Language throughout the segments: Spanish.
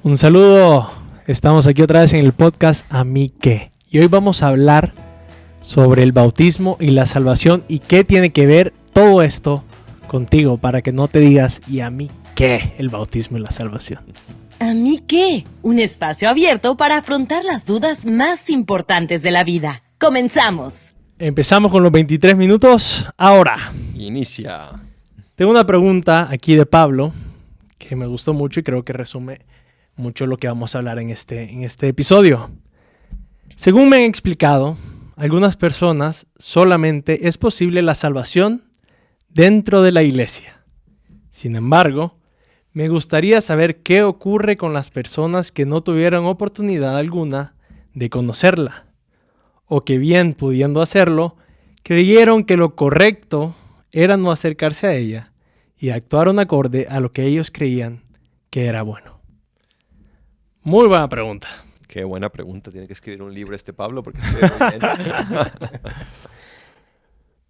Un saludo, estamos aquí otra vez en el podcast A mí qué. Y hoy vamos a hablar sobre el bautismo y la salvación y qué tiene que ver todo esto contigo para que no te digas ¿y a mí qué? El bautismo y la salvación. ¿A mí qué? Un espacio abierto para afrontar las dudas más importantes de la vida. ¡Comenzamos! Empezamos con los 23 minutos. Ahora, Inicia. tengo una pregunta aquí de Pablo que me gustó mucho y creo que resume mucho lo que vamos a hablar en este episodio. Según me han explicado, algunas personas solamente es posible la salvación dentro de la iglesia. Sin embargo, me gustaría saber qué ocurre con las personas que no tuvieron oportunidad alguna de conocerla, o que bien pudiendo hacerlo, creyeron que lo correcto era no acercarse a ella y actuaron acorde a lo que ellos creían que era bueno. Muy buena pregunta. Qué buena pregunta. Tiene que escribir un libro Pablo porque escribe muy bien.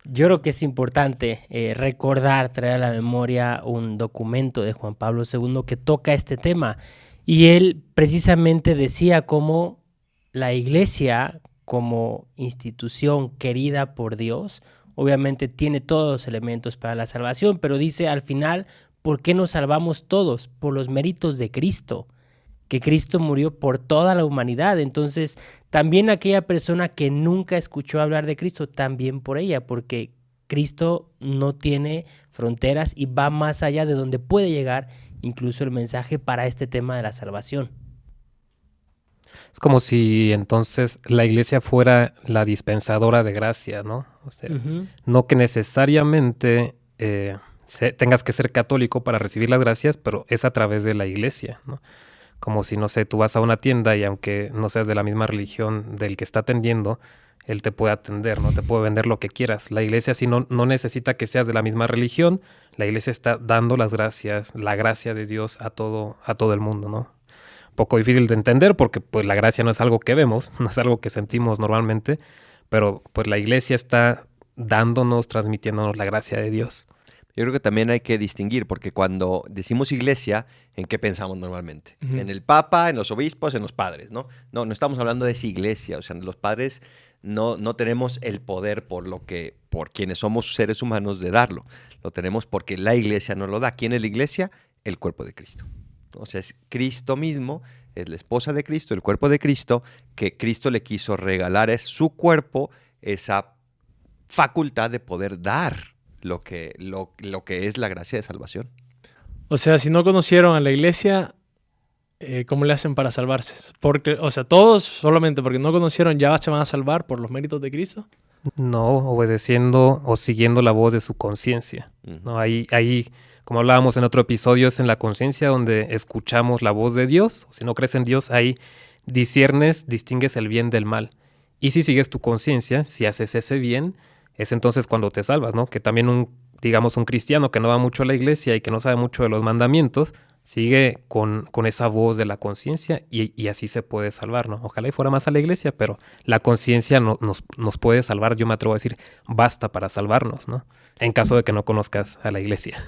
Yo creo que es importante recordar, traer a la memoria un documento de Juan Pablo II que toca este tema. Y él precisamente decía cómo la iglesia, como institución querida por Dios, obviamente tiene todos los elementos para la salvación, pero dice al final, ¿por qué nos salvamos todos? Por los méritos de Cristo, que Cristo murió por toda la humanidad. Entonces, también aquella persona que nunca escuchó hablar de Cristo, también por ella, porque Cristo no tiene fronteras y va más allá de donde puede llegar incluso el mensaje para este tema de la salvación. Es como si entonces la iglesia fuera la dispensadora de gracia, ¿no? O sea, no que necesariamente tengas que ser católico para recibir las gracias, pero es a través de la iglesia, ¿no? Como si, no sé, tú vas a una tienda y aunque no seas de la misma religión del que está atendiendo, él te puede atender, ¿no? Te puede vender lo que quieras. La iglesia sí no necesita que seas de la misma religión. La iglesia está dando las gracias, la gracia de Dios a todo el mundo, ¿no? Un poco difícil de entender porque pues la gracia no es algo que vemos, no es algo que sentimos normalmente, pero pues la iglesia está dándonos, transmitiéndonos la gracia de Dios. Yo creo que también hay que distinguir, porque cuando decimos iglesia, ¿en qué pensamos normalmente? Uh-huh. En el Papa, en los obispos, en los padres, ¿no? No estamos hablando de esa iglesia. O sea, los padres no tenemos el poder por quienes somos seres humanos de darlo. Lo tenemos porque la iglesia nos lo da. ¿Quién es la iglesia? El cuerpo de Cristo. O sea, es Cristo mismo, es la esposa de Cristo, el cuerpo de Cristo, que Cristo le quiso regalar, es su cuerpo, esa facultad de poder dar lo que es la gracia de salvación. O sea, si no conocieron a la iglesia, ¿cómo le hacen para salvarse? Porque, o sea, todos solamente porque no conocieron ya se van a salvar por los méritos de Cristo. No, obedeciendo o siguiendo la voz de su conciencia, ¿no? Ahí, como hablábamos en otro episodio, es en la conciencia donde escuchamos la voz de Dios. Si no crees en Dios, ahí distingues el bien del mal. Y si sigues tu conciencia, si haces ese bien, es entonces cuando te salvas, ¿no? Que también un cristiano que no va mucho a la iglesia y que no sabe mucho de los mandamientos, sigue con esa voz de la conciencia y así se puede salvar, ¿no? Ojalá y fuera más a la iglesia, pero la conciencia nos puede salvar. Yo me atrevo a decir, basta para salvarnos, ¿no? En caso de que no conozcas a la iglesia.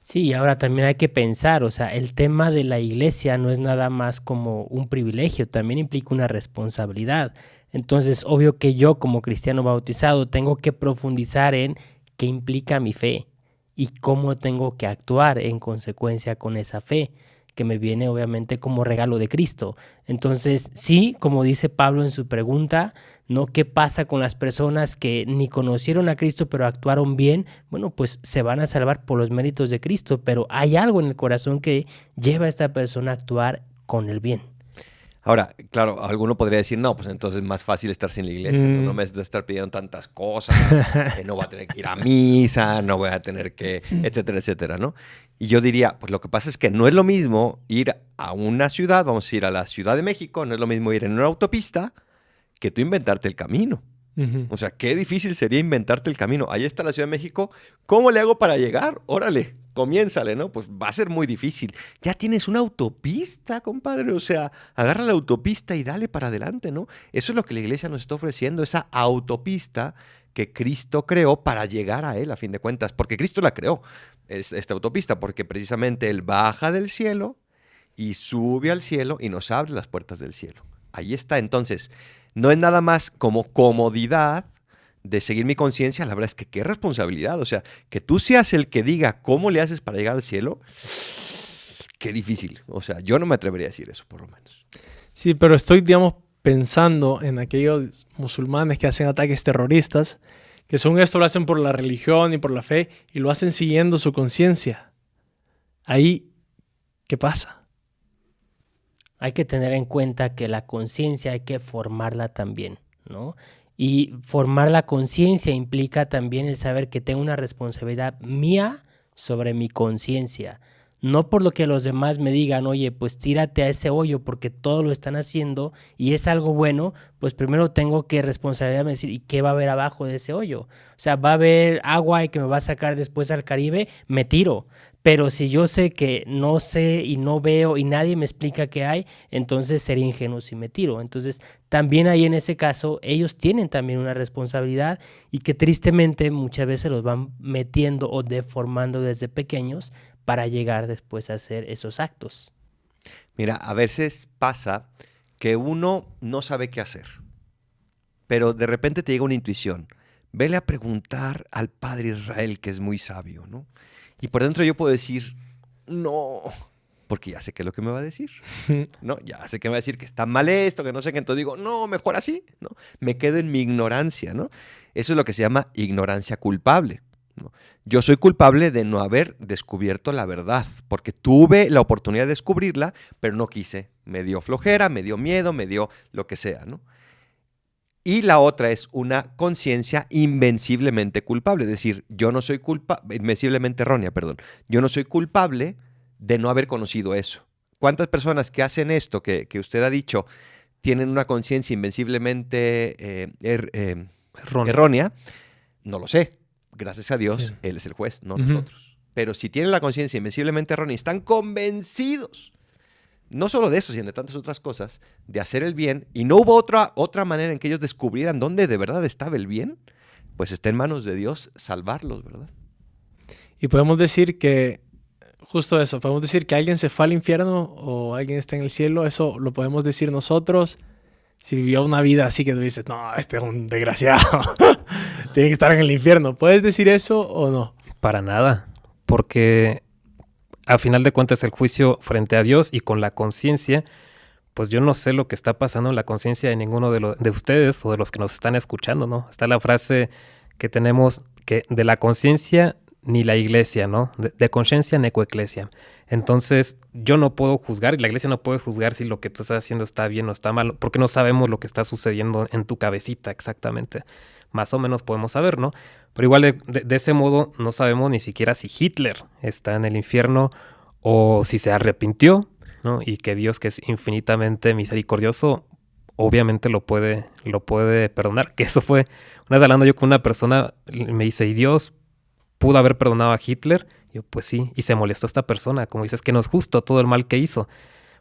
Sí, y ahora también hay que pensar, o sea, el tema de la iglesia no es nada más como un privilegio, también implica una responsabilidad. Entonces, obvio que yo como cristiano bautizado tengo que profundizar en qué implica mi fe y cómo tengo que actuar en consecuencia con esa fe, que me viene obviamente como regalo de Cristo. Entonces, sí, como dice Pablo en su pregunta, ¿no? ¿Qué pasa con las personas que ni conocieron a Cristo pero actuaron bien? Bueno, pues se van a salvar por los méritos de Cristo, pero hay algo en el corazón que lleva a esta persona a actuar con el bien. Ahora, claro, alguno podría decir, no, pues entonces es más fácil estar sin la iglesia, no me voy a estar pidiendo tantas cosas, no voy a tener que ir a misa, no voy a tener que, etcétera, etcétera, ¿no? Y yo diría, pues lo que pasa es que no es lo mismo ir a una ciudad, vamos a ir a la Ciudad de México, no es lo mismo ir en una autopista que tú inventarte el camino. Uh-huh. O sea, qué difícil sería inventarte el camino. Ahí está la Ciudad de México, ¿cómo le hago para llegar? Órale, comiénzale, ¿no? Pues va a ser muy difícil. Ya tienes una autopista, compadre. O sea, agarra la autopista y dale para adelante, ¿no? Eso es lo que la iglesia nos está ofreciendo, esa autopista que Cristo creó para llegar a Él, a fin de cuentas. Porque Cristo la creó, esta autopista, porque precisamente Él baja del cielo y sube al cielo y nos abre las puertas del cielo. Ahí está. Entonces, no es nada más como comodidad de seguir mi conciencia. La verdad es que qué responsabilidad. O sea, que tú seas el que diga cómo le haces para llegar al cielo, qué difícil. O sea, yo no me atrevería a decir eso, por lo menos. Sí, pero estoy, digamos, pensando en aquellos musulmanes que hacen ataques terroristas, que según esto lo hacen por la religión y por la fe, y lo hacen siguiendo su conciencia. Ahí, ¿qué pasa? Hay que tener en cuenta que la conciencia hay que formarla también, ¿no? Y formar la conciencia implica también el saber que tengo una responsabilidad mía sobre mi conciencia. No por lo que los demás me digan, oye, pues tírate a ese hoyo porque todo lo están haciendo y es algo bueno, pues primero tengo que responsabilizarme, decir, ¿y qué va a haber abajo de ese hoyo? O sea, va a haber agua y que me va a sacar después al Caribe, me tiro. Pero si yo sé que no sé y no veo y nadie me explica qué hay, entonces sería ingenuo si me tiro. Entonces, también ahí en ese caso, ellos tienen también una responsabilidad y que tristemente muchas veces los van metiendo o deformando desde pequeños para llegar después a hacer esos actos. Mira, a veces pasa que uno no sabe qué hacer, pero de repente te llega una intuición. Vele a preguntar al Padre Israel, que es muy sabio, ¿no? Y por dentro yo puedo decir, no, porque ya sé qué es lo que me va a decir, ¿no? Ya sé que me va a decir que está mal esto, que no sé qué, entonces digo, no, mejor así, ¿no? Me quedo en mi ignorancia, ¿no? Eso es lo que se llama ignorancia culpable, ¿no? Yo soy culpable de no haber descubierto la verdad, porque tuve la oportunidad de descubrirla, pero no quise. Me dio flojera, me dio miedo, me dio lo que sea, ¿no? Y la otra es una conciencia invenciblemente culpable, es decir, yo no soy invenciblemente errónea, perdón. Yo no soy culpable de no haber conocido eso. ¿Cuántas personas que hacen esto que usted ha dicho tienen una conciencia invenciblemente errónea? No lo sé. Gracias a Dios, sí. Él es el juez, no nosotros. Pero si tienen la conciencia invenciblemente errónea y están convencidos, no solo de eso, sino de tantas otras cosas, de hacer el bien, y no hubo otra manera en que ellos descubrieran dónde de verdad estaba el bien, pues está en manos de Dios salvarlos, ¿verdad? Y podemos decir que, justo eso, podemos decir que alguien se fue al infierno o alguien está en el cielo, eso lo podemos decir nosotros. Si vivió una vida así que tú dices, no, este es un desgraciado, tiene que estar en el infierno. ¿Puedes decir eso o no? Para nada, porque a final de cuentas el juicio frente a Dios y con la conciencia, pues yo no sé lo que está pasando en la conciencia de ninguno de ustedes o de los que nos están escuchando, ¿no? Está la frase que tenemos que de la conciencia ni la iglesia, ¿no? De conciencia neco ecclesia. Entonces, yo no puedo juzgar y la iglesia no puede juzgar si lo que tú estás haciendo está bien o está mal, porque no sabemos lo que está sucediendo en tu cabecita exactamente. Más o menos podemos saber, ¿no? Pero igual de ese modo no sabemos ni siquiera si Hitler está en el infierno o si se arrepintió, ¿no? Y que Dios, que es infinitamente misericordioso, obviamente lo puede perdonar. Que eso fue, una vez hablando yo con una persona, me dice, ¿y Dios pudo haber perdonado a Hitler? Yo, pues sí, y se molestó esta persona, como dices, que no es justo todo el mal que hizo.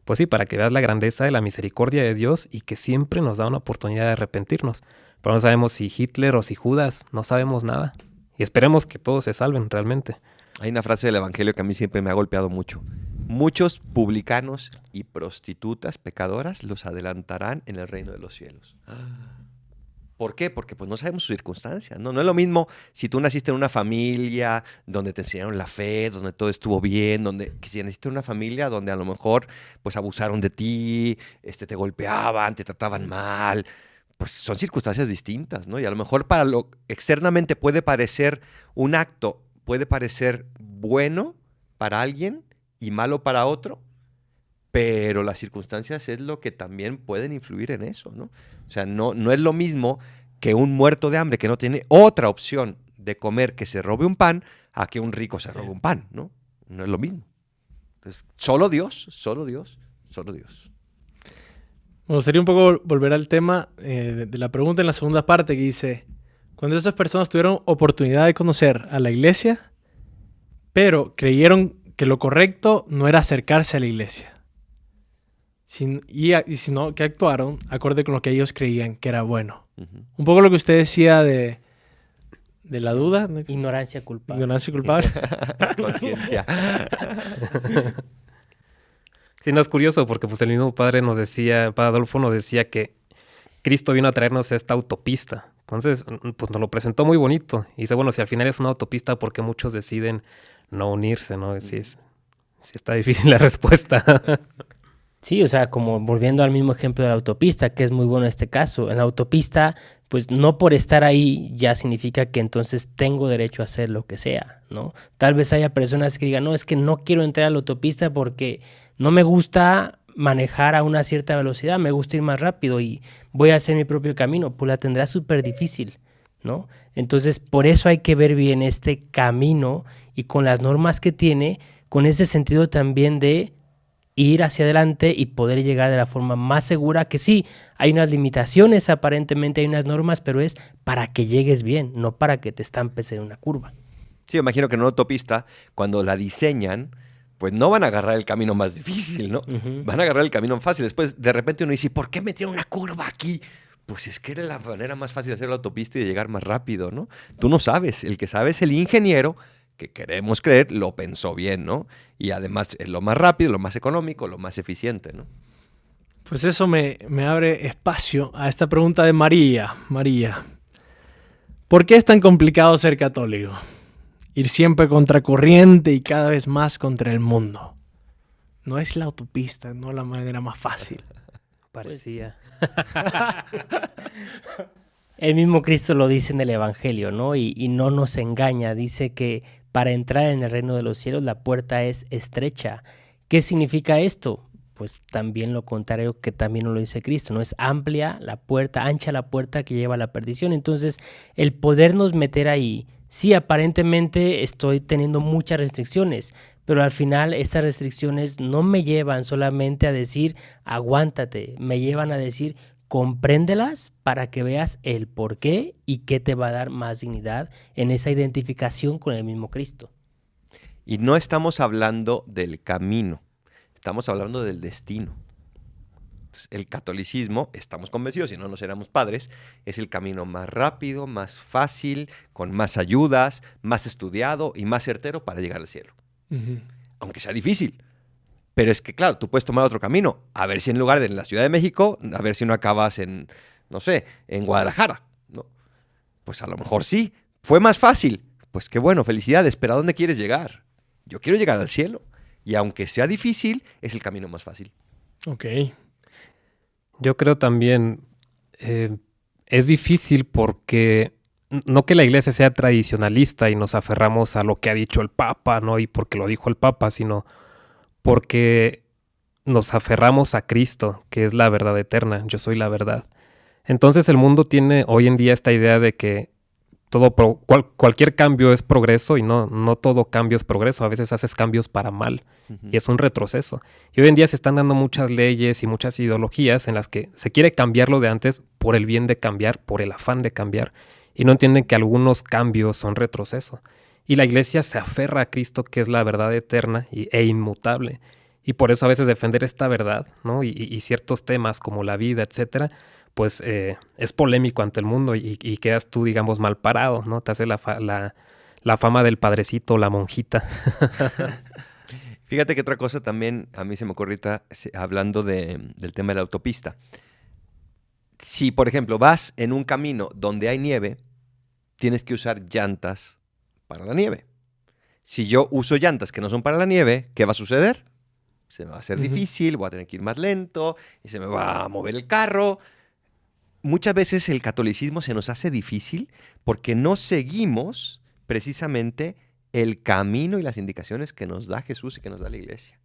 Pues sí, para que veas la grandeza de la misericordia de Dios y que siempre nos da una oportunidad de arrepentirnos. Pero no sabemos si Hitler o si Judas, no sabemos nada. Y esperemos que todos se salven realmente. Hay una frase del Evangelio que a mí siempre me ha golpeado mucho. Muchos publicanos y prostitutas pecadoras los adelantarán en el reino de los cielos. ¿Por qué? Porque pues no sabemos sus circunstancias, ¿no? No es lo mismo si tú naciste en una familia donde te enseñaron la fe, donde todo estuvo bien, que si naciste en una familia donde a lo mejor pues abusaron de ti, te golpeaban, te trataban mal, pues son circunstancias distintas, ¿no? Y a lo mejor para lo externamente puede parecer un acto, puede parecer bueno para alguien y malo para otro, pero las circunstancias es lo que también pueden influir en eso, ¿no? O sea, no es lo mismo que un muerto de hambre que no tiene otra opción de comer que se robe un pan a que un rico se robe un pan, ¿no? No es lo mismo. Entonces, solo Dios. Me gustaría un poco volver al tema de la pregunta en la segunda parte que dice, cuando esas personas tuvieron oportunidad de conocer a la iglesia, pero creyeron que lo correcto no era acercarse a la iglesia. Sino que actuaron acorde con lo que ellos creían que era bueno. Uh-huh. Un poco lo que usted decía de la duda. Ignorancia culpable. Ignorancia culpable. Conciencia. Sí, no es curioso porque pues el mismo padre Adolfo nos decía que Cristo vino a traernos esta autopista. Entonces, pues nos lo presentó muy bonito. Y dice, bueno, si al final es una autopista, ¿por qué muchos deciden no unirse, no? Sí está difícil la respuesta. Sí, o sea, como volviendo al mismo ejemplo de la autopista, que es muy bueno en este caso. En la autopista, pues no por estar ahí ya significa que entonces tengo derecho a hacer lo que sea, ¿no? Tal vez haya personas que digan, no, es que no quiero entrar a la autopista porque no me gusta manejar a una cierta velocidad, me gusta ir más rápido y voy a hacer mi propio camino. Pues la tendrá súper difícil, ¿no? Entonces, por eso hay que ver bien este camino y con las normas que tiene, con ese sentido también de ir hacia adelante y poder llegar de la forma más segura, que sí, hay unas limitaciones, aparentemente hay unas normas, pero es para que llegues bien, no para que te estampes en una curva. Sí, imagino que en una autopista, cuando la diseñan, pues no van a agarrar el camino más difícil, ¿no? Van a agarrar el camino fácil. Después, de repente uno dice, ¿por qué metieron una curva aquí? Pues es que era la manera más fácil de hacer la autopista y de llegar más rápido, ¿no? Tú no sabes, el que sabe es el ingeniero, que queremos creer, lo pensó bien, ¿no? Y además es lo más rápido, lo más económico, lo más eficiente, ¿no? Pues eso me abre espacio a esta pregunta de María. María, ¿por qué es tan complicado ser católico? Ir siempre contracorriente y cada vez más contra el mundo. No es la autopista, no la manera más fácil. Parecía. El mismo Cristo lo dice en el Evangelio, ¿no? Y no nos engaña. Dice que para entrar en el reino de los cielos la puerta es estrecha. ¿Qué significa esto? Pues también lo contrario que también nos lo dice Cristo, ¿no? Es amplia la puerta, ancha la puerta que lleva a la perdición. Entonces, el podernos meter ahí, sí, aparentemente estoy teniendo muchas restricciones, pero al final estas restricciones no me llevan solamente a decir, aguántate, me llevan a decir, compréndelas para que veas el por qué y qué te va a dar más dignidad en esa identificación con el mismo Cristo. Y no estamos hablando del camino, estamos hablando del destino. Entonces, el catolicismo, estamos convencidos, si no, no seríamos padres, es el camino más rápido, más fácil, con más ayudas, más estudiado y más certero para llegar al cielo. Aunque sea difícil. Pero es que, claro, tú puedes tomar otro camino. A ver si en lugar de en la Ciudad de México, a ver si no acabas en, no sé, en Guadalajara, ¿no? Pues a lo mejor sí. ¿Fue más fácil? Pues qué bueno, felicidades. ¿Pero a dónde quieres llegar? Yo quiero llegar al cielo. Y aunque sea difícil, es el camino más fácil. Ok. Yo creo también es difícil porque no que la iglesia sea tradicionalista y nos aferramos a lo que ha dicho el Papa, ¿no? Y porque lo dijo el Papa, sino porque nos aferramos a Cristo, que es la verdad eterna. Yo soy la verdad. Entonces el mundo tiene hoy en día esta idea de que cualquier cambio es progreso y no todo cambio es progreso. A veces haces cambios para mal y es un retroceso. Y hoy en día se están dando muchas leyes y muchas ideologías en las que se quiere cambiar lo de antes por el bien de cambiar, por el afán de cambiar. Y no entienden que algunos cambios son retroceso. Y la iglesia se aferra a Cristo, que es la verdad eterna e inmutable. Y por eso a veces defender esta verdad, ¿no? Y ciertos temas como la vida, etcétera, pues es polémico ante el mundo y quedas tú, digamos, mal parado, ¿no? Te hace la fama del padrecito, la monjita. Fíjate que otra cosa también a mí se me ocurre ahorita, hablando del tema de la autopista. Si, por ejemplo, vas en un camino donde hay nieve, tienes que usar llantas para la nieve. Si yo uso llantas que no son para la nieve, ¿qué va a suceder? Se me va a hacer difícil, voy a tener que ir más lento y se me va a mover el carro. Muchas veces el catolicismo se nos hace difícil porque no seguimos precisamente el camino y las indicaciones que nos da Jesús y que nos da la iglesia.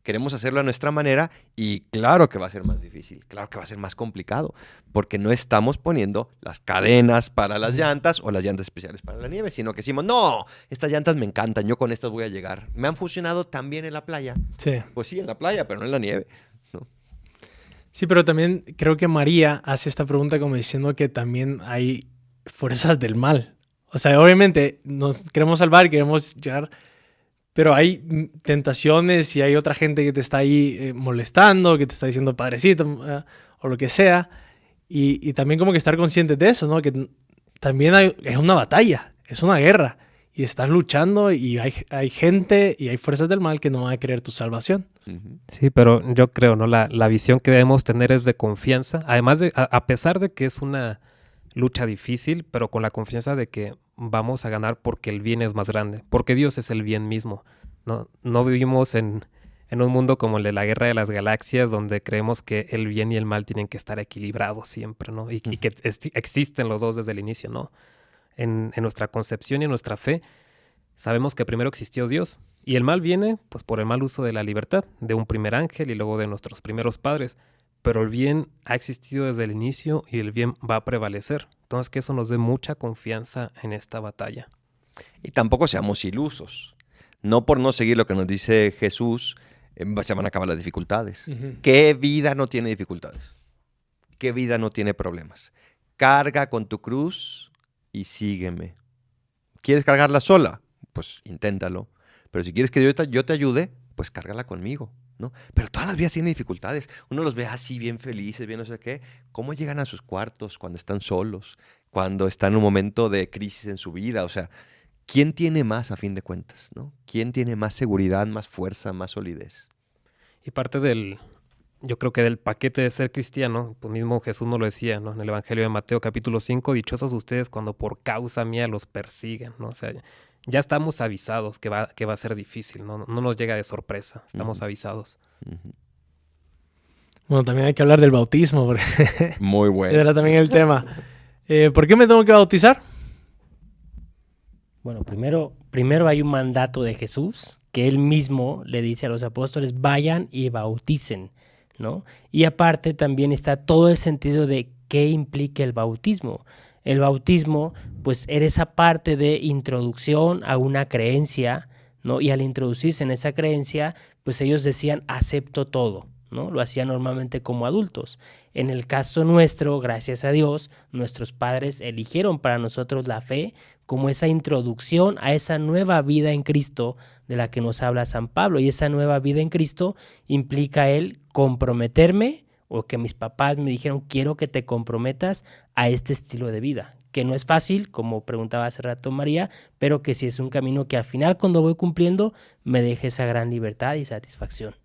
Queremos hacerlo a nuestra manera y claro que va a ser más difícil, claro que va a ser más complicado, porque no estamos poniendo las cadenas para las llantas o las llantas especiales para la nieve, sino que decimos, no, estas llantas me encantan, yo con estas voy a llegar. Me han funcionado también en la playa. Sí. Pues sí, en la playa, pero no en la nieve. ¿No? Sí, pero también creo que María hace esta pregunta como diciendo que también hay fuerzas del mal. O sea, obviamente nos queremos salvar, queremos llegar... Pero hay tentaciones y hay otra gente que te está ahí molestando, que te está diciendo padrecito o lo que sea. Y también como que estar consciente de eso, ¿no? Que también es una batalla, es una guerra. y estás luchando y hay gente y hay fuerzas del mal que no van a querer tu salvación. Sí, pero yo creo, ¿no? La visión que debemos tener es de confianza. Además a pesar de que es una lucha difícil, pero con la confianza de que vamos a ganar porque el bien es más grande, porque Dios es el bien mismo. No vivimos en un mundo como el de la Guerra de las Galaxias, donde creemos que el bien y el mal tienen que estar equilibrados siempre, ¿no? Y que existen los dos desde el inicio, ¿no? En nuestra concepción y en nuestra fe, sabemos que primero existió Dios. Y el mal viene, pues, por el mal uso de la libertad, de un primer ángel y luego de nuestros primeros padres. Pero el bien ha existido desde el inicio y el bien va a prevalecer. Entonces, que eso nos dé mucha confianza en esta batalla. Y tampoco seamos ilusos. No por no seguir lo que nos dice Jesús, se van a acabar las dificultades. ¿Qué vida no tiene dificultades? ¿Qué vida no tiene problemas? Carga con tu cruz y sígueme. ¿Quieres cargarla sola? Pues inténtalo. Pero si quieres que yo te ayude, pues cárgala conmigo, ¿no? Pero todas las vidas tienen dificultades. Uno los ve así bien felices, bien no sé qué. ¿Cómo llegan a sus cuartos cuando están solos? Cuando están en un momento de crisis en su vida. O sea, ¿quién tiene más a fin de cuentas, ¿no? ¿Quién tiene más seguridad, más fuerza, más solidez? Y parte yo creo que del paquete de ser cristiano, pues mismo Jesús nos lo decía, ¿no? En el Evangelio de Mateo capítulo 5, dichosos ustedes cuando por causa mía los persigan, ¿no? O sea, ya estamos avisados que va a ser difícil, ¿no? No nos llega de sorpresa, estamos avisados. Bueno, también hay que hablar del bautismo, porque Muy bueno. era también el tema. ¿Por qué me tengo que bautizar? Bueno, primero hay un mandato de Jesús que él mismo le dice a los apóstoles, vayan y bauticen, ¿no? Y aparte también está todo el sentido de qué implica el bautismo. El bautismo, pues, era esa parte de introducción a una creencia, ¿no? Y al introducirse en esa creencia, pues ellos decían, acepto todo, ¿no? Lo hacían normalmente como adultos. En el caso nuestro, gracias a Dios, nuestros padres eligieron para nosotros la fe como esa introducción a esa nueva vida en Cristo de la que nos habla San Pablo. Y esa nueva vida en Cristo implica el comprometerme, o que mis papás me dijeron, quiero que te comprometas a este estilo de vida, que no es fácil, como preguntaba hace rato María, pero que sí es un camino que al final, cuando voy cumpliendo, me deje esa gran libertad y satisfacción.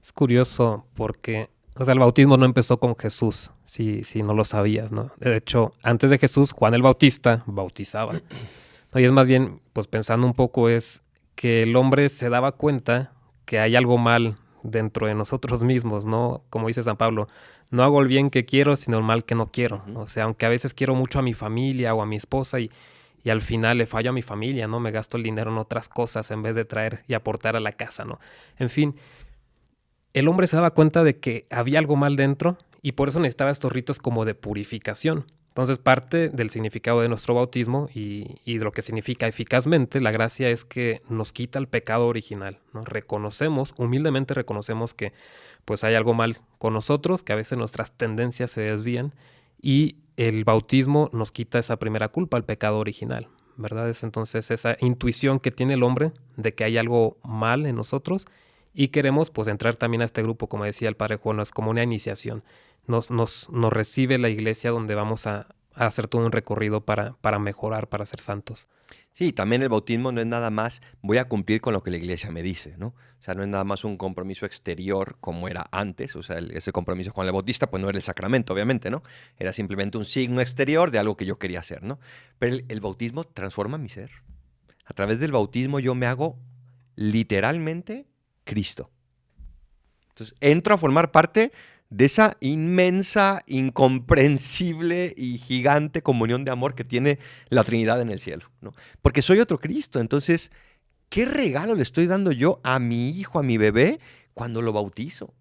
Es curioso porque, o sea, el bautismo no empezó con Jesús, si no lo sabías, ¿no? De hecho, antes de Jesús, Juan el Bautista bautizaba, ¿no? Y es más bien, pues pensando un poco, es que el hombre se daba cuenta que hay algo mal dentro de nosotros mismos, ¿no? Como dice San Pablo, no hago el bien que quiero, sino el mal que no quiero, ¿no? O sea, aunque a veces quiero mucho a mi familia o a mi esposa y al final le fallo a mi familia, ¿no? Me gasto el dinero en otras cosas en vez de traer y aportar a la casa, ¿no? En fin, el hombre se daba cuenta de que había algo mal dentro y por eso necesitaba estos ritos como de purificación. Entonces, parte del significado de nuestro bautismo y de lo que significa eficazmente la gracia es que nos quita el pecado original, ¿no? Humildemente reconocemos que pues hay algo mal con nosotros, que a veces nuestras tendencias se desvían y el bautismo nos quita esa primera culpa, el pecado original, ¿verdad? Es entonces esa intuición que tiene el hombre de que hay algo mal en nosotros y queremos pues entrar también a este grupo, como decía el Padre Juan, es como una iniciación. Nos recibe la iglesia donde vamos a hacer todo un recorrido para mejorar, para ser santos. Sí, también el bautismo no es nada más, voy a cumplir con lo que la iglesia me dice, ¿no? O sea, no es nada más un compromiso exterior como era antes, o sea, ese compromiso con el bautista, pues no era el sacramento, obviamente, ¿no? Era simplemente un signo exterior de algo que yo quería hacer, ¿no? Pero el bautismo transforma mi ser. A través del bautismo yo me hago literalmente Cristo. Entonces, entro a formar parte de esa inmensa, incomprensible y gigante comunión de amor que tiene la Trinidad en el cielo, ¿no? Porque soy otro Cristo. Entonces, ¿qué regalo le estoy dando yo a mi hijo, a mi bebé, cuando lo bautizo?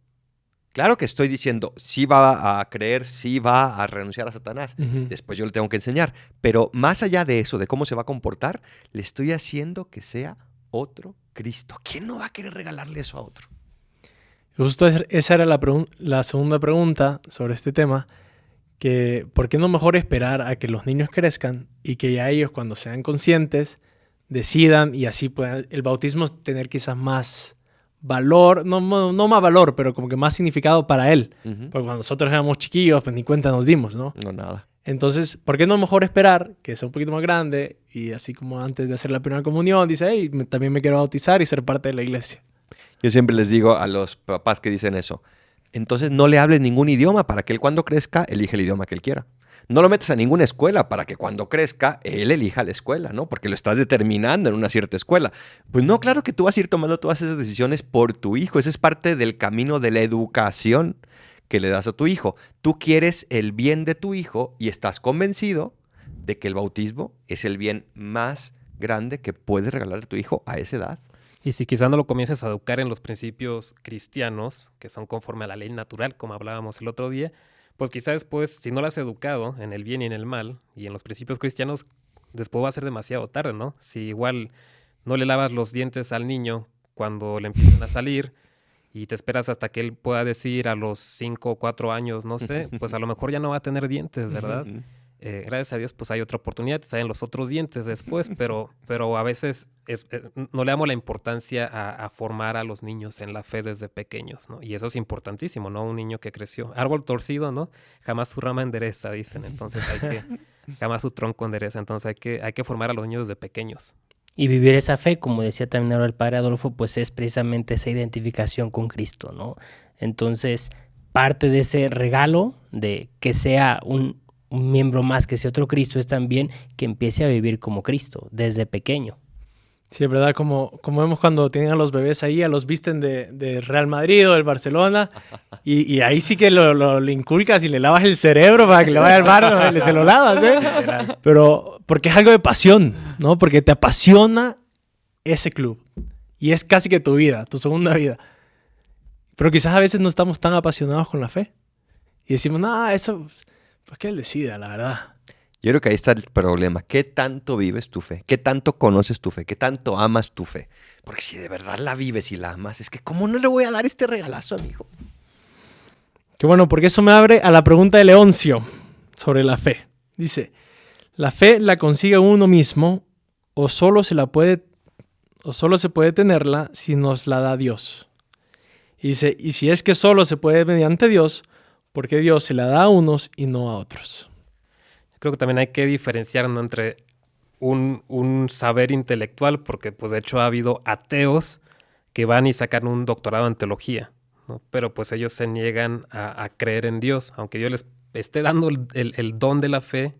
Claro que estoy diciendo, sí va a creer, sí va a renunciar a Satanás. Después yo le tengo que enseñar. Pero más allá de eso, de cómo se va a comportar, le estoy haciendo que sea otro Cristo. ¿Quién no va a querer regalarle eso a otro? Justo esa era la segunda pregunta sobre este tema, que ¿por qué no mejor esperar a que los niños crezcan y que ya ellos cuando sean conscientes decidan y así puedan el bautismo tener quizás más valor, no más valor, pero como que más significado para él? Porque cuando nosotros éramos chiquillos, pues ni cuenta nos dimos, ¿no? No, nada. Entonces, ¿por qué no mejor esperar que sea un poquito más grande y así como antes de hacer la primera comunión, dice, hey, también me quiero bautizar y ser parte de la iglesia? Yo siempre les digo a los papás que dicen eso, entonces no le hables ningún idioma para que él cuando crezca elija el idioma que él quiera. No lo metas a ninguna escuela para que cuando crezca él elija la escuela, ¿no? Porque lo estás determinando en una cierta escuela. Pues no, claro que tú vas a ir tomando todas esas decisiones por tu hijo. Ese es parte del camino de la educación que le das a tu hijo. Tú quieres el bien de tu hijo y estás convencido de que el bautismo es el bien más grande que puedes regalarle a tu hijo a esa edad. Y si quizás no lo comiences a educar en los principios cristianos, que son conforme a la ley natural, como hablábamos el otro día, pues quizás después, si no lo has educado en el bien y en el mal, y en los principios cristianos, después va a ser demasiado tarde, ¿no? Si igual no le lavas los dientes al niño cuando le empiezan a salir y te esperas hasta que él pueda decir a los 5 o 4 años, no sé, pues a lo mejor ya no va a tener dientes, ¿verdad? Gracias a Dios, pues hay otra oportunidad, te salen los otros dientes después, pero a veces no le damos la importancia a formar a los niños en la fe desde pequeños, ¿no? Y eso es importantísimo, ¿no? Un niño que creció, árbol torcido, ¿no? Jamás su rama endereza, dicen, entonces jamás su tronco endereza, entonces hay que formar a los niños desde pequeños. Y vivir esa fe, como decía también ahora el padre Adolfo, pues es precisamente esa identificación con Cristo, ¿no? Entonces, parte de ese regalo de que sea un miembro más, que sea otro Cristo, es también que empiece a vivir como Cristo, desde pequeño. Sí, es verdad, como vemos cuando tienen a los bebés ahí, a los visten de Real Madrid o del Barcelona, y ahí sí que le inculcas y le lavas el cerebro para que le vaya al bar, se lo lavas, ¿eh? Pero porque es algo de pasión, ¿no? Porque te apasiona ese club, y es casi que tu vida, tu segunda vida. Pero quizás a veces no estamos tan apasionados con la fe, y decimos, no, eso... Pues que él decida, la verdad. Yo creo que ahí está el problema. ¿Qué tanto vives tu fe? ¿Qué tanto conoces tu fe? ¿Qué tanto amas tu fe? Porque si de verdad la vives y la amas, es que ¿cómo no le voy a dar este regalazo a mi hijo? Qué bueno, porque eso me abre a la pregunta de Leoncio sobre la fe. Dice, ¿la fe la consigue uno mismo o solo se puede tenerla si nos la da Dios? Y dice, y si es que solo se puede mediante Dios, ¿por qué Dios se la da a unos y no a otros? Creo que también hay que diferenciar, ¿no?, entre un saber intelectual, porque pues de hecho ha habido ateos que van y sacan un doctorado en teología, ¿no? Pero pues ellos se niegan a creer en Dios, aunque Dios les esté dando el don de la fe,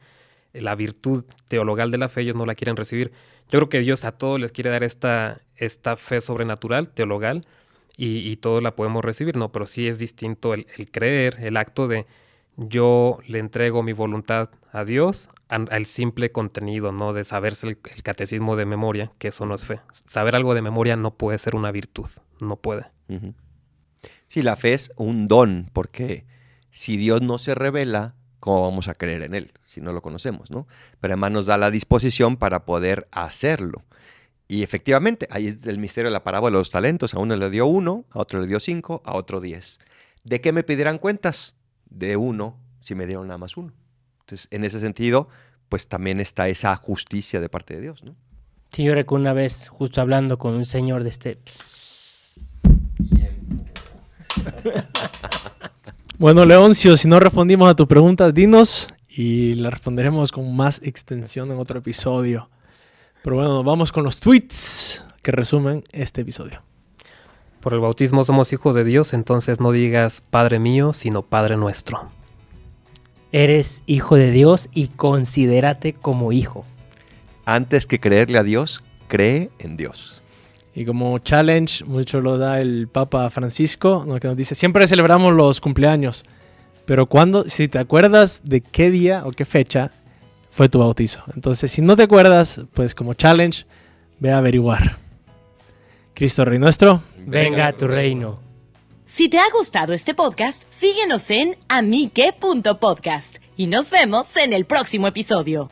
la virtud teologal de la fe, ellos no la quieren recibir. Yo creo que Dios a todos les quiere dar esta fe sobrenatural, teologal, y todos la podemos recibir, ¿no? Pero sí es distinto el creer, el acto de yo le entrego mi voluntad a Dios, al simple contenido, ¿no? De saberse el catecismo de memoria, que eso no es fe. Saber algo de memoria no puede ser una virtud, no puede. Uh-huh. Sí, la fe es un don, porque si Dios no se revela, ¿cómo vamos a creer en Él si no lo conocemos, ¿no? Pero además nos da la disposición para poder hacerlo. Y efectivamente, ahí es el misterio de la parábola de los talentos. A uno le dio 1, a otro le dio 5, a otro 10. ¿De qué me pedirán cuentas? De 1, si me dieron nada más 1. Entonces, en ese sentido, pues también está esa justicia de parte de Dios, ¿no? Sí, yo recuerdo una vez, justo hablando con un señor de este... Bueno, Leoncio, si no respondimos a tus preguntas, dinos y las responderemos con más extensión en otro episodio. Pero bueno, nos vamos con los tweets que resumen este episodio. Por el bautismo somos hijos de Dios, entonces no digas Padre mío, sino Padre nuestro. Eres hijo de Dios y considérate como hijo. Antes que creerle a Dios, cree en Dios. Y como challenge, mucho lo da el Papa Francisco, ¿no? Que nos dice, siempre celebramos los cumpleaños, pero si te acuerdas de qué día o qué fecha fue tu bautizo. Entonces, si no te acuerdas, pues como challenge, ve a averiguar. Cristo Rey nuestro, venga a tu reino. Si te ha gustado este podcast, síguenos en amique.podcast y nos vemos en el próximo episodio.